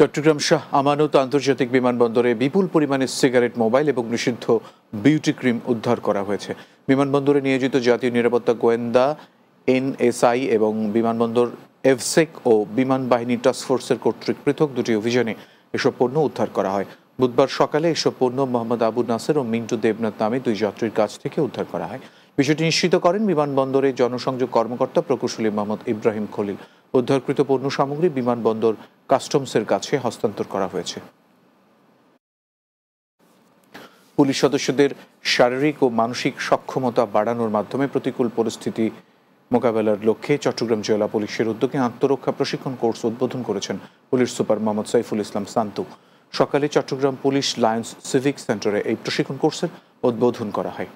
চট্টগ্রাম শাহ আমানত আন্তর্জাতিক বিমানবন্দরে বিপুল পরিমাণে সিগারেট, মোবাইল এবং নিষিদ্ধ বিউটি ক্রিম উদ্ধার করা হয়েছে। বিমানবন্দরে নিয়োজিত জাতীয় নিরাপত্তা গোয়েন্দা এনএসআই এবং বিমানবন্দর এফসেক ও বিমান বাহিনী টাস্কফোর্সের কর্তৃক পৃথক দুটি অভিযানে এসব পণ্য উদ্ধার করা হয়। বুধবার সকালে এসব পণ্য মোহাম্মদ আবু নাসের ও মিন্টু দেবনাথ নামে দুই যাত্রীর কাছ থেকে উদ্ধার করা হয়। বিষয়টি নিশ্চিত করেন বিমানবন্দরের জনসংযোগ কর্মকর্তা প্রকৌশলী মোহাম্মদ ইব্রাহিম খলিল। উদ্ধারকৃত পণ্য সামগ্রী বিমানবন্দর কাস্টমসের কাছে হস্তান্তর করা হয়েছে। পুলিশ সদস্যদের শারীরিক ও মানসিক সক্ষমতা বাড়ানোর মাধ্যমে প্রতিকূল পরিস্থিতি মোকাবেলার লক্ষ্যে চট্টগ্রাম জেলা পুলিশের উদ্যোগে আত্মরক্ষা প্রশিক্ষণ কোর্স উদ্বোধন করেছেন পুলিশ সুপার মোহাম্মদ সাইফুল ইসলাম সান্তু। সকালে চট্টগ্রাম পুলিশ লায়ন্স সিভিক সেন্টারে এই প্রশিক্ষণ কোর্সের উদ্বোধন করা হয়।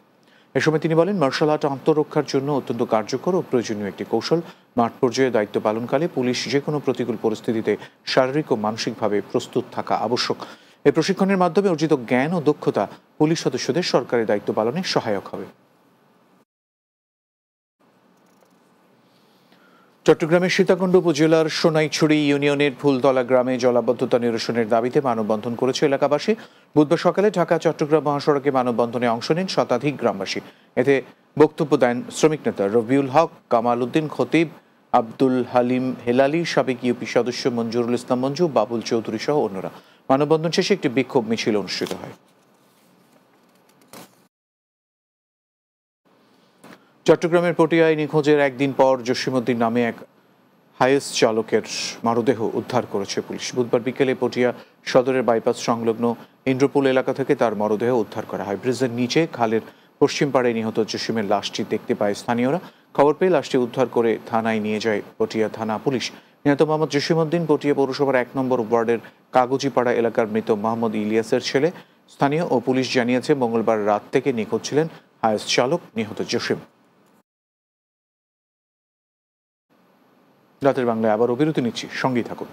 এ সময় তিনি বলেন, মার্শাল আর্ট আত্মরক্ষার জন্য অত্যন্ত কার্যকর ও প্রয়োজনীয় একটি কৌশল। মাঠ পর্যায়ে দায়িত্ব পালনকালে পুলিশ যে কোনো প্রতিকূল পরিস্থিতিতে শারীরিক ও মানসিকভাবে প্রস্তুত থাকা আবশ্যক। এই প্রশিক্ষণের মাধ্যমে অর্জিত জ্ঞান ও দক্ষতা পুলিশ সদস্যদের সরকারি দায়িত্ব পালনে সহায়ক হবে। চট্টগ্রামের সীতাকুণ্ড উপজেলার সোনাইছড়ি ইউনিয়নের ফুলতলা গ্রামে জলাবদ্ধতা নিরসনের দাবিতে মানববন্ধন করেছে এলাকাবাসী। বুধবার সকালে ঢাকা চট্টগ্রাম মহাসড়কে মানববন্ধনে অংশ নেন শতাধিক গ্রামবাসী। এতে বক্তব্য দেন শ্রমিক নেতা রবিউল হক, কামাল উদ্দিন খতিব, আব্দুল হালিম হেলালি, সাবেক ইউপি সদস্য মঞ্জুরুল ইসলাম মঞ্জু, বাবুল চৌধুরী সহ অন্যরা। মানববন্ধন শেষে একটি বিক্ষোভ মিছিল অনুষ্ঠিত হয়। চট্টগ্রামের পটিয়ায় নিখোঁজের একদিন পর জসিমউদ্দিন নামে এক হায়েস চালকের মরদেহ উদ্ধার করেছে পুলিশ। বুধবার বিকেলে পটিয়া সদরের বাইপাস সংলগ্ন ইন্দ্রপুল এলাকা থেকে তার মরদেহ উদ্ধার করা হয়। ব্রিজের নিচে খালের পশ্চিম পাড়ে নিহত জসিমের লাশটি দেখতে পায় স্থানীয়রা। খবর পেয়ে লাশটি উদ্ধার করে থানায় নিয়ে যায় পটিয়া থানা পুলিশ। নিহত মোহাম্মদ জসিমউদ্দিন পটিয়া পৌরসভার ১ নম্বর ওয়ার্ডের কাগজিপাড়া এলাকার মৃত মোহাম্মদ ইলিয়াসের ছেলে। স্থানীয় ও পুলিশ জানিয়েছে, মঙ্গলবার রাত থেকে নিখোঁজ ছিলেন হায়েস চালক নিহত জসিম। রাতের বাংলায় আবারও বিরতি নিচ্ছি, সঙ্গেই থাকুন।